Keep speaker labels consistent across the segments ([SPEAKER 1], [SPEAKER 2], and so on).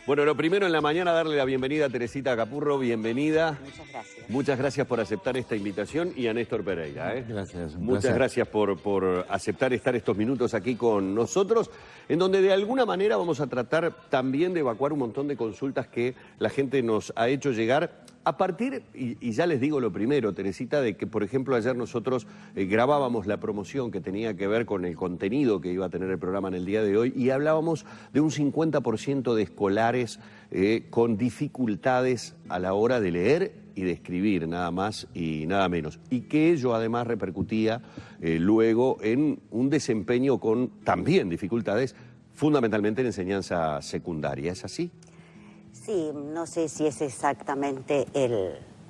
[SPEAKER 1] Bueno, lo primero en la mañana darle la bienvenida a Teresita Capurro, bienvenida.
[SPEAKER 2] Muchas gracias.
[SPEAKER 1] Muchas gracias por aceptar esta invitación y a Néstor Pereira.
[SPEAKER 3] Gracias.
[SPEAKER 1] Muchas gracias por aceptar estar estos minutos aquí con nosotros, en donde de alguna manera vamos a tratar también de evacuar un montón de consultas que la gente nos ha hecho llegar. A partir, y ya les digo lo primero, Teresita, de que, por ejemplo, ayer nosotros grabábamos la promoción que tenía que ver con el contenido que iba a tener el programa en el día de hoy y hablábamos de un 50% de escolares con dificultades a la hora de leer y de escribir, nada más y nada menos. Y que ello además repercutía luego en un desempeño con también dificultades, fundamentalmente en enseñanza secundaria. ¿Es así?
[SPEAKER 2] Sí, no sé si es exactamente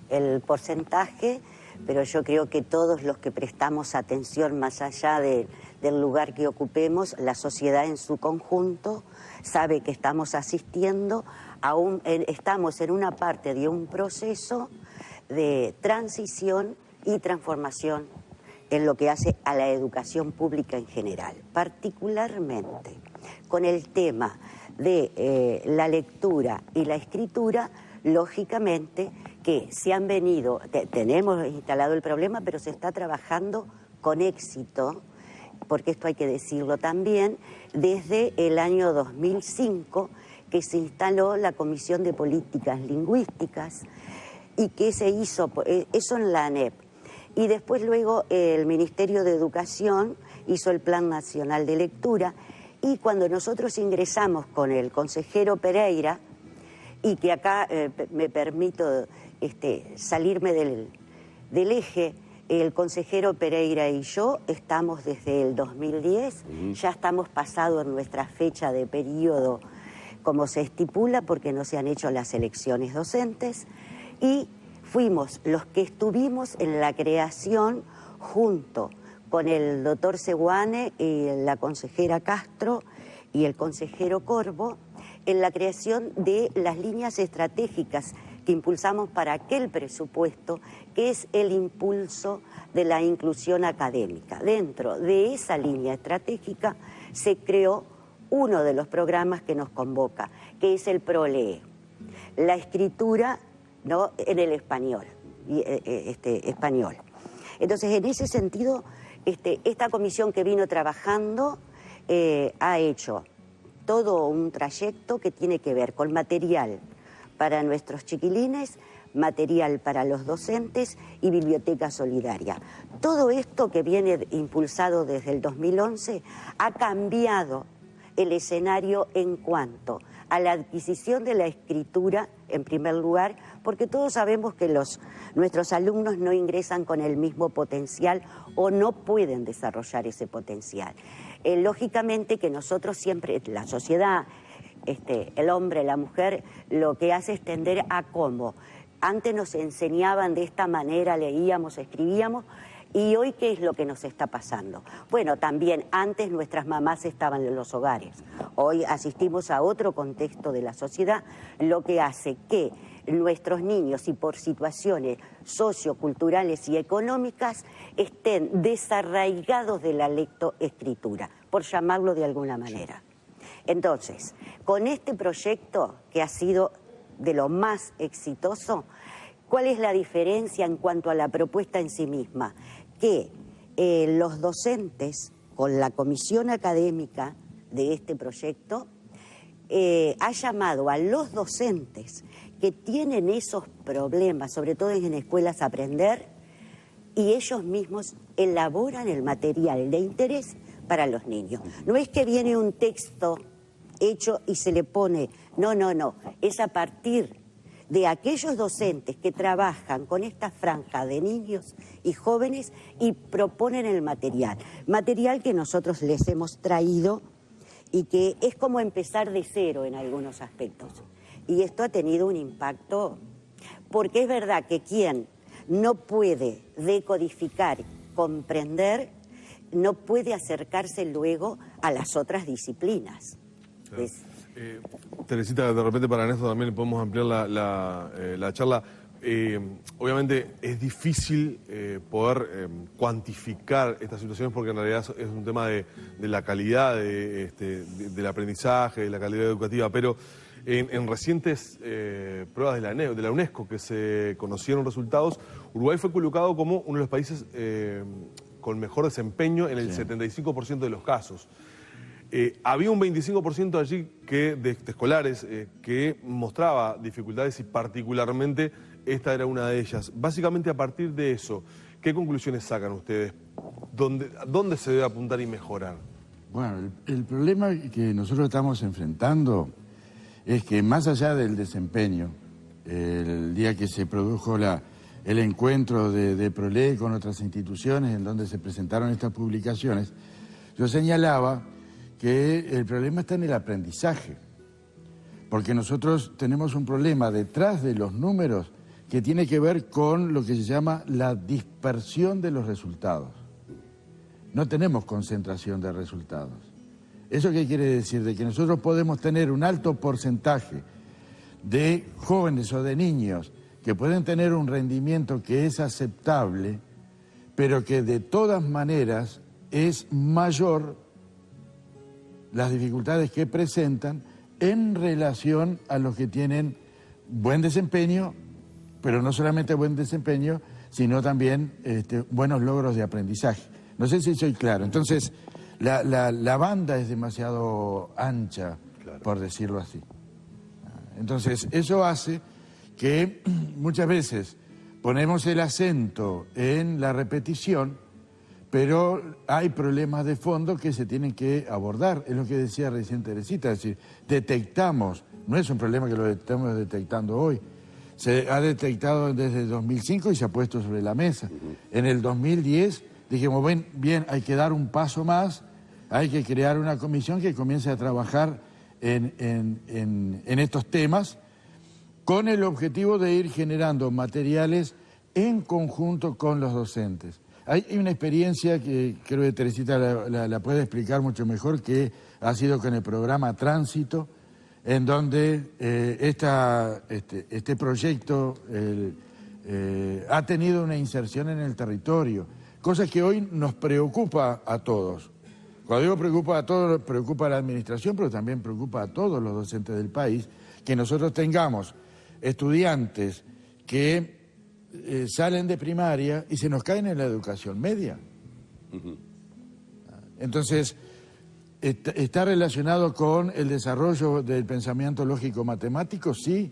[SPEAKER 2] el porcentaje, pero yo creo que todos los que prestamos atención más allá del lugar que ocupemos, la sociedad en su conjunto sabe que estamos asistiendo estamos en una parte de un proceso de transición y transformación en lo que hace a la educación pública en general, particularmente con el tema de la lectura y la escritura. Lógicamente que se han venido, tenemos instalado el problema, pero se está trabajando con éxito, porque esto hay que decirlo también, desde el año 2005 que se instaló la Comisión de Políticas Lingüísticas y que se hizo eso en la ANEP. Y después luego el Ministerio de Educación hizo el Plan Nacional de Lectura. Y cuando nosotros ingresamos con el consejero Pereira, y que acá me permito salirme del eje, el consejero Pereira y yo estamos desde el 2010, ya estamos pasados en nuestra fecha de periodo como se estipula, porque no se han hecho las elecciones docentes, y fuimos los que estuvimos en la creación junto con el doctor Seguane y la consejera Castro y el consejero Corvo, en la creación de las líneas estratégicas que impulsamos para aquel presupuesto, que es el impulso de la inclusión académica. Dentro de esa línea estratégica se creó uno de los programas que nos convoca, que es el ProLee, la escritura, ¿no?, en el español, español. Entonces, en ese sentido, esta comisión que vino trabajando ha hecho todo un trayecto que tiene que ver con material para nuestros chiquilines, material para los docentes y biblioteca solidaria. Todo esto que viene impulsado desde el 2011 ha cambiado el escenario en cuanto a la adquisición de la escritura, en primer lugar, porque todos sabemos que nuestros alumnos no ingresan con el mismo potencial o no pueden desarrollar ese potencial. Lógicamente que nosotros siempre, la sociedad, el hombre, la mujer, lo que hace es tender a cómo. Antes nos enseñaban de esta manera, leíamos, escribíamos. ¿Y hoy qué es lo que nos está pasando? Bueno, también antes nuestras mamás estaban en los hogares. Hoy asistimos a otro contexto de la sociedad, lo que hace que nuestros niños, y por situaciones socioculturales y económicas, estén desarraigados de la lectoescritura, por llamarlo de alguna manera. Entonces, con este proyecto, que ha sido de lo más exitoso, ¿cuál es la diferencia en cuanto a la propuesta en sí misma? Que los docentes, con la comisión académica de este proyecto, ha llamado a los docentes que tienen esos problemas, sobre todo en escuelas Aprender, y ellos mismos elaboran el material de interés para los niños. No es que viene un texto hecho y se le pone, no, es a partir de aquellos docentes que trabajan con esta franja de niños y jóvenes y proponen el material que nosotros les hemos traído y que es como empezar de cero en algunos aspectos. Y esto ha tenido un impacto, porque es verdad que quien no puede decodificar, comprender, no puede acercarse luego a las otras disciplinas.
[SPEAKER 3] Claro. Teresita, de repente para Néstor también podemos ampliar la charla. Obviamente es difícil poder cuantificar estas situaciones porque en realidad es un tema de la calidad del aprendizaje, de la calidad educativa, pero En recientes pruebas de la UNESCO que se conocieron resultados, Uruguay fue colocado como uno de los países con mejor desempeño en el 75% de los casos. Había un 25% allí de escolares que mostraba dificultades y particularmente esta era una de ellas. Básicamente a partir de eso, ¿qué conclusiones sacan ustedes? ¿Dónde se debe apuntar y mejorar?
[SPEAKER 4] Bueno, el problema que nosotros estamos enfrentando es que más allá del desempeño, el día que se produjo el encuentro de PROLE con otras instituciones en donde se presentaron estas publicaciones, yo señalaba que el problema está en el aprendizaje, porque nosotros tenemos un problema detrás de los números que tiene que ver con lo que se llama la dispersión de los resultados. No tenemos concentración de resultados. ¿Eso qué quiere decir? De que nosotros podemos tener un alto porcentaje de jóvenes o de niños que pueden tener un rendimiento que es aceptable, pero que de todas maneras es mayor las dificultades que presentan en relación a los que tienen buen desempeño, pero no solamente buen desempeño, sino también buenos logros de aprendizaje. No sé si soy claro. Entonces, la banda es demasiado ancha, claro, por decirlo así. Entonces, eso hace que muchas veces ponemos el acento en la repetición, pero hay problemas de fondo que se tienen que abordar. Es lo que decía recién Teresita, es decir, detectamos, no es un problema que lo estamos detectando hoy, se ha detectado desde el 2005 y se ha puesto sobre la mesa. En el 2010 dijimos, bien, hay que dar un paso más, hay que crear una comisión que comience a trabajar en estos temas con el objetivo de ir generando materiales en conjunto con los docentes. Hay una experiencia que creo que Teresita la puede explicar mucho mejor, que ha sido con el programa Tránsito, en donde este proyecto ha tenido una inserción en el territorio, cosa que hoy nos preocupa a todos. Cuando digo preocupa a todos, preocupa a la administración, pero también preocupa a todos los docentes del país, que nosotros tengamos estudiantes que salen de primaria y se nos caen en la educación media. Entonces, ¿está relacionado con el desarrollo del pensamiento lógico-matemático? Sí,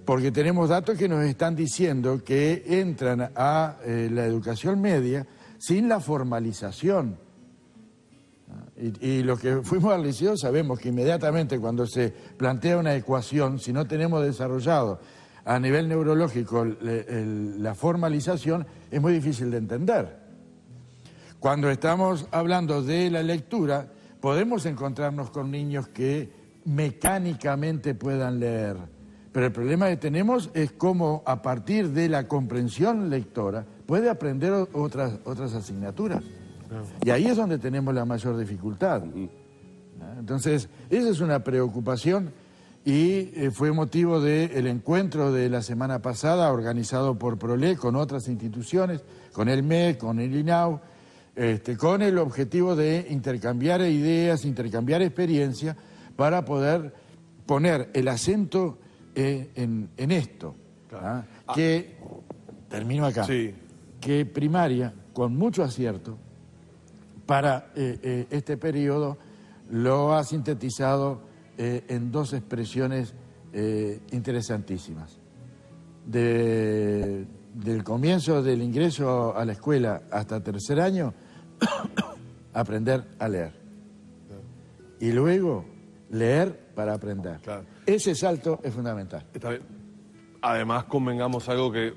[SPEAKER 4] porque tenemos datos que nos están diciendo que entran a la educación media sin la formalización. Y los que fuimos al liceo sabemos que inmediatamente cuando se plantea una ecuación, si no tenemos desarrollado a nivel neurológico la formalización, es muy difícil de entender. Cuando estamos hablando de la lectura, podemos encontrarnos con niños que mecánicamente puedan leer, pero el problema que tenemos es cómo a partir de la comprensión lectora puede aprender otras asignaturas. Y ahí es donde tenemos la mayor dificultad. Entonces, esa es una preocupación y fue motivo del encuentro de la semana pasada organizado por PROLE con otras instituciones, con el MEC, con el INAU, con el objetivo de intercambiar ideas, intercambiar experiencia para poder poner el acento en esto. Claro. Que, termino acá, sí, que primaria, con mucho acierto, para este periodo lo ha sintetizado en dos expresiones interesantísimas. Del comienzo del ingreso a la escuela hasta tercer año, aprender a leer. Claro. Y luego, leer para aprender. Claro. Ese salto es fundamental.
[SPEAKER 3] Está bien. Además, convengamos algo que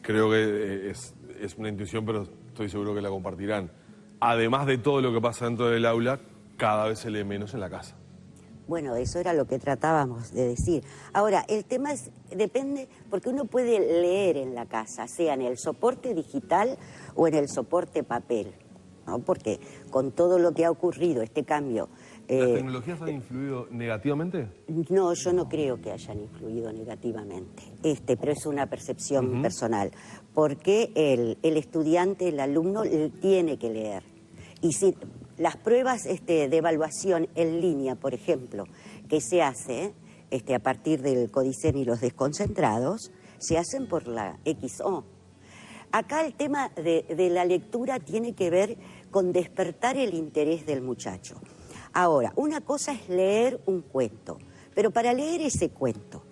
[SPEAKER 3] creo que es una intuición, pero estoy seguro que la compartirán. Además de todo lo que pasa dentro del aula, cada vez se lee menos en la casa.
[SPEAKER 2] Bueno, eso era lo que tratábamos de decir. Ahora, el tema depende, porque uno puede leer en la casa, sea en el soporte digital o en el soporte papel, ¿no? Porque con todo lo que ha ocurrido, este cambio...
[SPEAKER 3] ¿Las tecnologías han influido negativamente?
[SPEAKER 2] No, yo no creo que hayan influido negativamente, pero es una percepción personal, porque el estudiante, el alumno, tiene que leer. Y si las pruebas de evaluación en línea, por ejemplo, que se hace, a partir del Codicen y los desconcentrados, se hacen por la XO. Acá el tema de la lectura tiene que ver con despertar el interés del muchacho. Ahora, una cosa es leer un cuento, pero para leer ese cuento,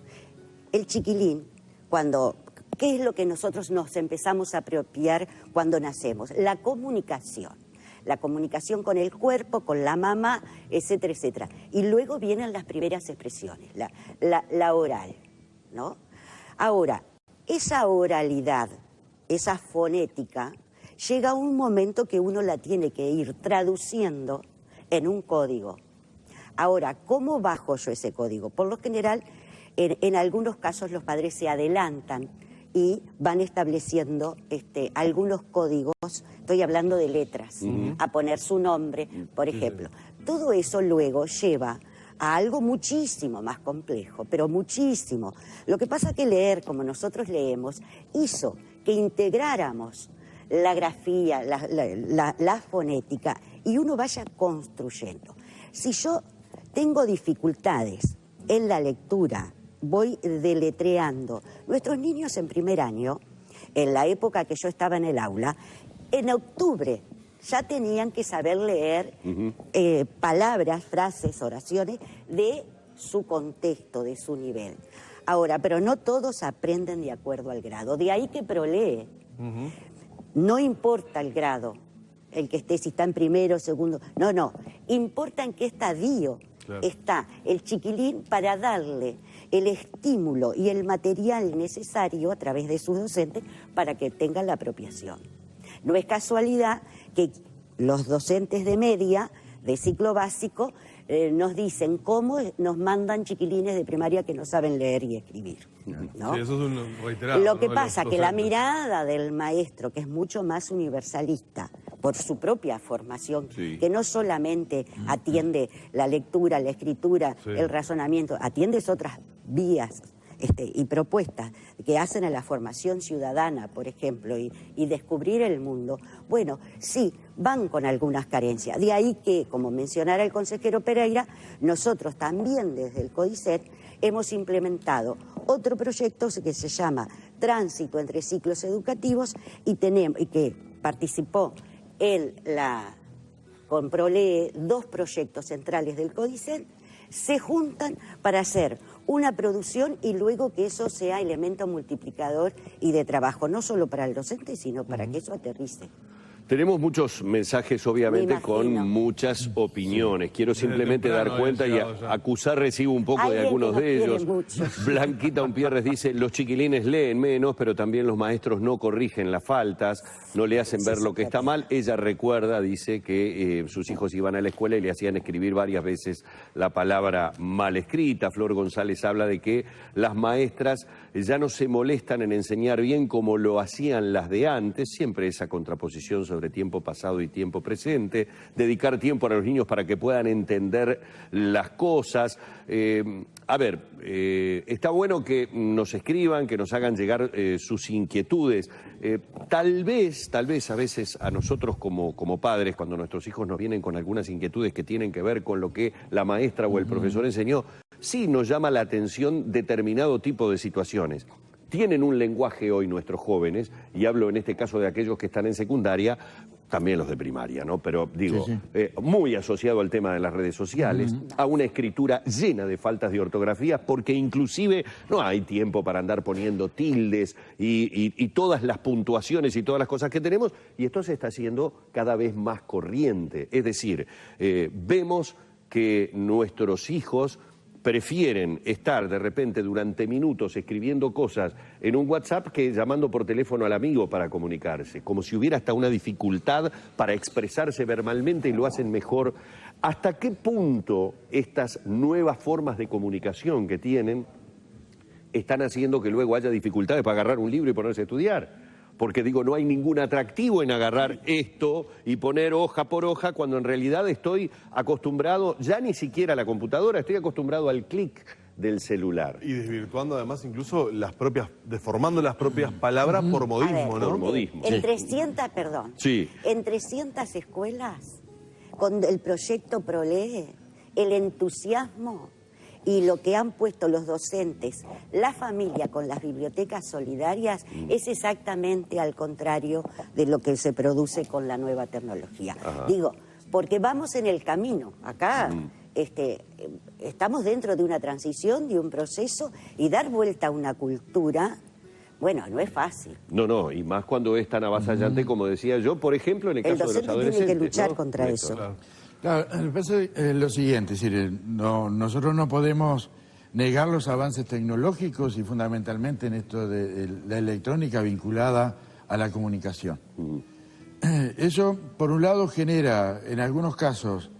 [SPEAKER 2] el chiquilín, ¿qué es lo que nosotros nos empezamos a apropiar cuando nacemos? La comunicación con el cuerpo, con la mamá, etcétera, etcétera. Y luego vienen las primeras expresiones, la oral, ¿no? Ahora, esa oralidad, esa fonética, llega a un momento que uno la tiene que ir traduciendo en un código. Ahora, ¿cómo bajo yo ese código? Por lo general, en algunos casos los padres se adelantan y van estableciendo algunos códigos, estoy hablando de letras, a poner su nombre, por ejemplo. Todo eso luego lleva a algo muchísimo más complejo, pero muchísimo. Lo que pasa que leer, como nosotros leemos, hizo que integráramos la grafía, la fonética, y uno vaya construyendo. Si yo tengo dificultades en la lectura, voy deletreando. Nuestros niños en primer año, en la época que yo estaba en el aula, en octubre ya tenían que saber leer palabras, frases, oraciones de su contexto, de su nivel. Ahora, pero no todos aprenden de acuerdo al grado. De ahí que prolee. No importa el grado, el que esté, si está en primero, segundo. No. Importa en qué estadio está el chiquilín para darle el estímulo y el material necesario a través de sus docentes para que tengan la apropiación. No es casualidad que los docentes de media, de ciclo básico, nos dicen cómo nos mandan chiquilines de primaria que no saben leer y escribir, ¿no?
[SPEAKER 3] Sí, eso es un reiterado.
[SPEAKER 2] Lo que pasa que la mirada del maestro, que es mucho más universalista por su propia formación, que no solamente atiende la lectura, la escritura, el razonamiento, atiende otras vías y propuestas que hacen a la formación ciudadana, por ejemplo, y descubrir el mundo, bueno, sí, van con algunas carencias. De ahí que, como mencionara el consejero Pereira, nosotros también desde el Codicen hemos implementado otro proyecto que se llama Tránsito entre Ciclos Educativos y que participó con Prolee, 2 proyectos centrales del Codicen, se juntan para hacer una producción y luego que eso sea elemento multiplicador y de trabajo, no solo para el docente, sino para que eso aterrice.
[SPEAKER 1] Tenemos muchos mensajes, obviamente, con muchas opiniones. Quiero simplemente dar cuenta y acusar, recibo un poco de algunos de ellos. Blanquita Umpierres dice, los chiquilines leen menos, pero también los maestros no corrigen las faltas, no le hacen ver lo que está mal. Ella recuerda, dice, que sus hijos iban a la escuela y le hacían escribir varias veces la palabra mal escrita. Flor González habla de que las maestras ya no se molestan en enseñar bien como lo hacían las de antes, siempre esa contraposición sobre tiempo pasado y tiempo presente, dedicar tiempo a los niños para que puedan entender las cosas. Está bueno que nos escriban, que nos hagan llegar sus inquietudes. Tal vez a veces a nosotros como padres, cuando nuestros hijos nos vienen con algunas inquietudes que tienen que ver con lo que la maestra o el profesor enseñó, sí nos llama la atención determinado tipo de situaciones. Tienen un lenguaje hoy nuestros jóvenes, y hablo en este caso de aquellos que están en secundaria, también los de primaria, ¿no? Pero digo, muy asociado al tema de las redes sociales, a una escritura llena de faltas de ortografía, porque inclusive no hay tiempo para andar poniendo tildes y todas las puntuaciones y todas las cosas que tenemos, y esto se está haciendo cada vez más corriente. Es decir, vemos que nuestros hijos prefieren estar de repente durante minutos escribiendo cosas en un WhatsApp que llamando por teléfono al amigo para comunicarse, como si hubiera hasta una dificultad para expresarse verbalmente y lo hacen mejor. ¿Hasta qué punto estas nuevas formas de comunicación que tienen están haciendo que luego haya dificultades para agarrar un libro y ponerse a estudiar? Porque digo, no hay ningún atractivo en agarrar esto y poner hoja por hoja, cuando en realidad estoy acostumbrado, ya ni siquiera a la computadora, estoy acostumbrado al clic del celular.
[SPEAKER 3] Y desvirtuando además incluso deformando las propias palabras por modismo, ¿no?
[SPEAKER 1] Por modismo.
[SPEAKER 2] En 300, en 300 escuelas, con el proyecto Prolee, el entusiasmo y lo que han puesto los docentes, la familia con las bibliotecas solidarias, es exactamente al contrario de lo que se produce con la nueva tecnología. Digo, porque vamos en el camino. Acá estamos dentro de una transición, de un proceso, y dar vuelta a una cultura, bueno, no es fácil.
[SPEAKER 1] No, y más cuando es tan avasallante, como decía yo, por ejemplo, en el caso de los adolescentes. El docente
[SPEAKER 2] tiene que luchar
[SPEAKER 1] ¿no?
[SPEAKER 2] contra eso.
[SPEAKER 4] Claro, me parece lo siguiente, es decir, nosotros no podemos negar los avances tecnológicos y fundamentalmente en esto de la electrónica vinculada a la comunicación. Eso, por un lado, genera, en algunos casos,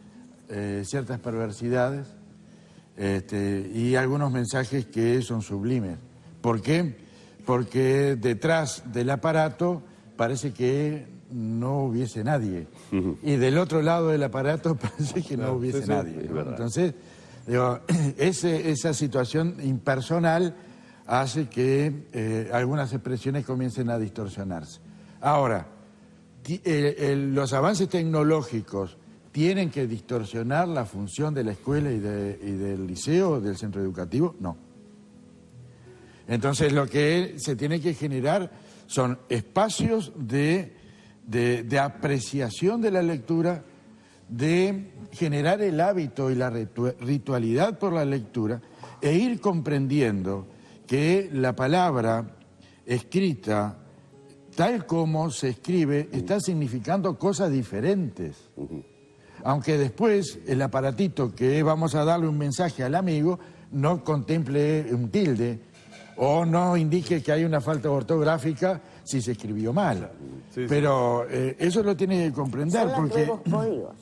[SPEAKER 4] ciertas perversidades y algunos mensajes que son sublimes. ¿Por qué? Porque detrás del aparato parece que no hubiese nadie. Y del otro lado del aparato parece que no hubiese nadie. ¿No? Entonces, digo, esa situación impersonal hace que algunas expresiones comiencen a distorsionarse. Ahora, los avances tecnológicos tienen que distorsionar la función de la escuela y del liceo, del centro educativo, no. Entonces lo que se tiene que generar son espacios de apreciación de la lectura, de generar el hábito y la ritualidad por la lectura e ir comprendiendo que la palabra escrita, tal como se escribe, está significando cosas diferentes. Aunque después el aparatito que vamos a darle un mensaje al amigo no contemple un tilde o no indique que hay una falta ortográfica si se escribió mal. Pero eso lo tiene que comprender.
[SPEAKER 2] Son los nuevos códigos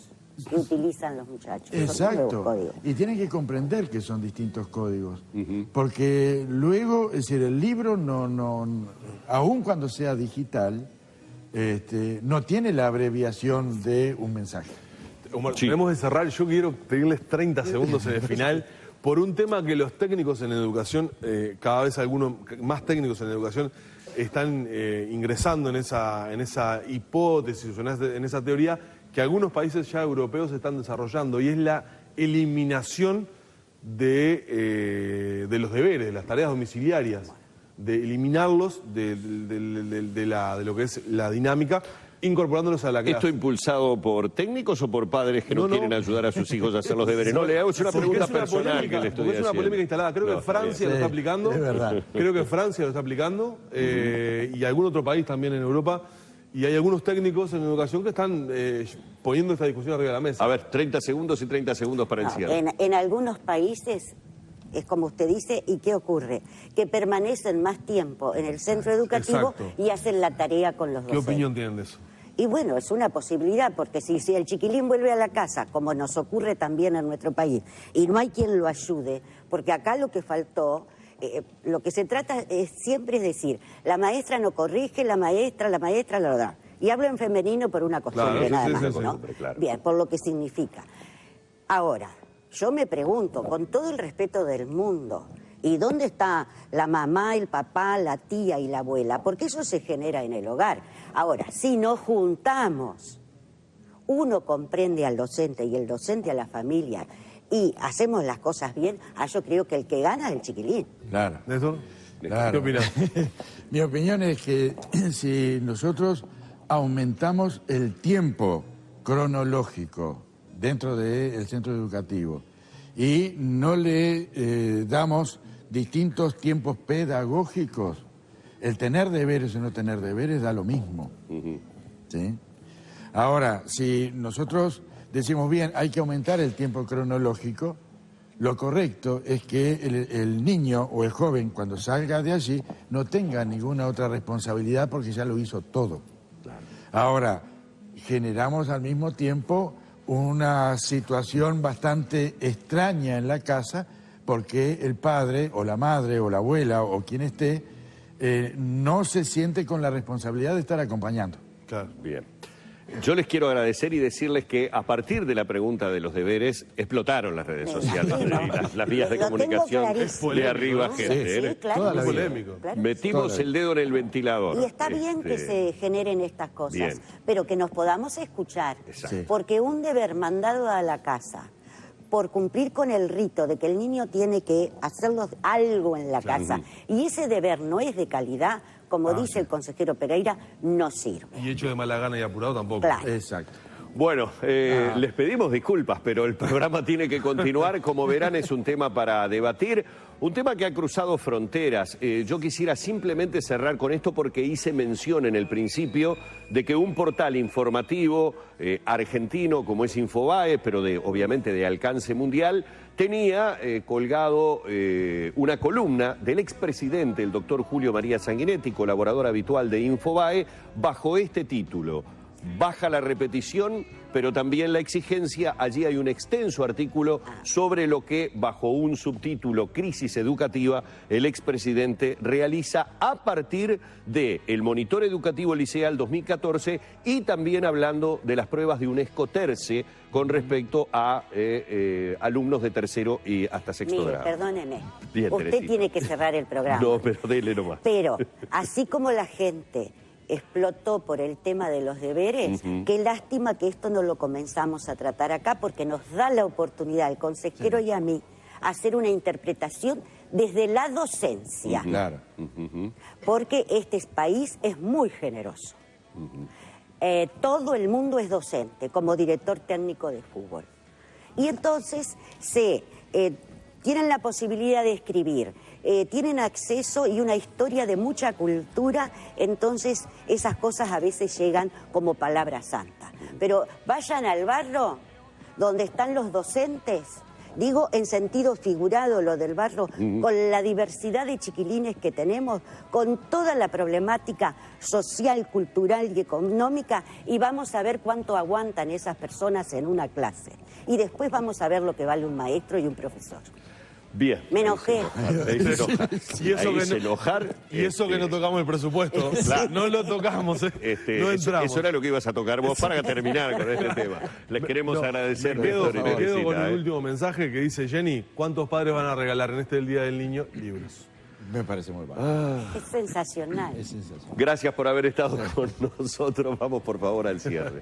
[SPEAKER 2] que utilizan los muchachos.
[SPEAKER 4] Exacto. Y tienen que comprender que son distintos códigos. Porque luego, es decir, el libro aun cuando sea digital, no tiene la abreviación de un mensaje.
[SPEAKER 3] Omar, tenemos que cerrar. Yo quiero pedirles 30 segundos en el final por un tema que los técnicos en educación, cada vez algunos más técnicos en educación, están ingresando en esa hipótesis, en esa teoría que algunos países ya europeos están desarrollando, y es la eliminación de los deberes, de las tareas domiciliarias, de eliminarlos de lo que es la dinámica, incorporándolos a la clase.
[SPEAKER 1] ¿Esto impulsado por técnicos o por padres que no quieren ayudar a sus hijos a hacer los deberes? No, le hago una pregunta personal que le estoy haciendo.
[SPEAKER 3] Es una polémica instalada. Creo que Francia lo está aplicando.
[SPEAKER 4] Es verdad.
[SPEAKER 3] Creo que Francia lo está aplicando y algún otro país también en Europa. Y hay algunos técnicos en educación que están poniendo esta discusión arriba de la mesa.
[SPEAKER 1] A ver, 30 segundos y 30 segundos para el cierre.
[SPEAKER 2] En algunos países es como usted dice, ¿y qué ocurre? Que permanecen más tiempo en el centro educativo y hacen la tarea con los docentes.
[SPEAKER 3] ¿Qué opinión tienen de eso?
[SPEAKER 2] Y bueno, es una posibilidad, porque si el chiquilín vuelve a la casa, como nos ocurre también en nuestro país, y no hay quien lo ayude, porque acá lo que faltó, lo que se trata siempre es decir, la maestra no corrige, la maestra, la da. Y hablo en femenino por una costumbre nada más, ¿no?
[SPEAKER 1] Claro.
[SPEAKER 2] Bien, por lo que significa. Ahora, yo me pregunto, con todo el respeto del mundo, ¿y dónde está la mamá, el papá, la tía y la abuela? Porque eso se genera en el hogar. Ahora, si nos juntamos, uno comprende al docente y el docente a la familia y hacemos las cosas bien, yo creo que el que gana es el chiquilín.
[SPEAKER 4] Claro.
[SPEAKER 3] ¿Néstor?
[SPEAKER 4] Claro.
[SPEAKER 3] ¿Qué opinas?
[SPEAKER 4] Mi opinión es que si nosotros aumentamos el tiempo cronológico dentro del centro educativo y no le damos distintos tiempos pedagógicos, el tener deberes o no tener deberes da lo mismo. ¿Sí? Ahora, si nosotros decimos bien, hay que aumentar el tiempo cronológico, lo correcto es que el niño o el joven, cuando salga de allí, no tenga ninguna otra responsabilidad porque ya lo hizo todo. Ahora, generamos al mismo tiempo una situación bastante extraña en la casa porque el padre o la madre o la abuela o quien esté no se siente con la responsabilidad de estar acompañando.
[SPEAKER 3] Claro.
[SPEAKER 1] Bien. Yo les quiero agradecer y decirles que a partir de la pregunta de los deberes explotaron las redes sociales y las vías de comunicación de arriba,
[SPEAKER 3] ¿no?
[SPEAKER 1] gente.
[SPEAKER 2] Sí, claro.
[SPEAKER 3] Es polémico.
[SPEAKER 2] Claro.
[SPEAKER 1] Metimos el dedo en el ventilador.
[SPEAKER 2] Y está bien que se generen estas cosas,
[SPEAKER 1] Bien.
[SPEAKER 2] pero que nos podamos escuchar.
[SPEAKER 1] Exacto.
[SPEAKER 2] Porque un deber mandado a la casa por cumplir con el rito de que el niño tiene que hacerlo algo en la casa, y ese deber no es de calidad, como dice el consejero Pereira, no sirve.
[SPEAKER 3] Y hecho de mala gana y apurado tampoco.
[SPEAKER 2] Claro.
[SPEAKER 4] Exacto.
[SPEAKER 1] Bueno, les pedimos disculpas, pero el programa tiene que continuar. Como verán, es un tema para debatir, un tema que ha cruzado fronteras. Yo quisiera simplemente cerrar con esto porque hice mención en el principio de que un portal informativo argentino como es Infobae, pero obviamente de alcance mundial, tenía colgado una columna del expresidente, el doctor Julio María Sanguinetti, colaborador habitual de Infobae, bajo este título: baja la repetición, pero también la exigencia. Allí hay un extenso artículo sobre lo que, bajo un subtítulo Crisis Educativa, el expresidente realiza a partir del Monitor Educativo Liceal 2014 y también hablando de las pruebas de UNESCO TERCE con respecto a alumnos de tercero y hasta sexto
[SPEAKER 2] Mire,
[SPEAKER 1] grado.
[SPEAKER 2] perdóneme,
[SPEAKER 1] Bien,
[SPEAKER 2] usted
[SPEAKER 1] Teresita.
[SPEAKER 2] tiene que cerrar el programa.
[SPEAKER 1] No, pero dele nomás.
[SPEAKER 2] Pero, así como la gente explotó por el tema de los deberes, qué lástima que esto no lo comenzamos a tratar acá, porque nos da la oportunidad al consejero y a mí hacer una interpretación desde la docencia,
[SPEAKER 4] Claro.
[SPEAKER 2] porque este país es muy generoso. Todo el mundo es docente, como director técnico de fútbol. Y entonces tienen la posibilidad de escribir, tienen acceso y una historia de mucha cultura, entonces esas cosas a veces llegan como palabra santa. Pero vayan al barrio donde están los docentes, digo en sentido figurado lo del barrio, con la diversidad de chiquilines que tenemos, con toda la problemática social, cultural y económica, y vamos a ver cuánto aguantan esas personas en una clase. Y después vamos a ver lo que vale un maestro y un profesor.
[SPEAKER 1] Bien.
[SPEAKER 2] Me enojé.
[SPEAKER 3] Y eso que
[SPEAKER 1] enojar.
[SPEAKER 3] Y eso que no tocamos el presupuesto.
[SPEAKER 1] Claro.
[SPEAKER 3] No lo tocamos, no entramos.
[SPEAKER 1] Eso era lo que ibas a tocar vos para terminar con este tema. Les queremos agradecer.
[SPEAKER 3] Me quedo,
[SPEAKER 1] Néstor y
[SPEAKER 3] me quedo
[SPEAKER 1] Teresita,
[SPEAKER 3] con el último mensaje que dice Jenny: ¿cuántos padres van a regalar en este Día del Niño libros?
[SPEAKER 4] Me parece muy bueno.
[SPEAKER 2] Es sensacional.
[SPEAKER 4] Es sensacional.
[SPEAKER 1] Gracias por haber estado con nosotros. Vamos por favor al cierre.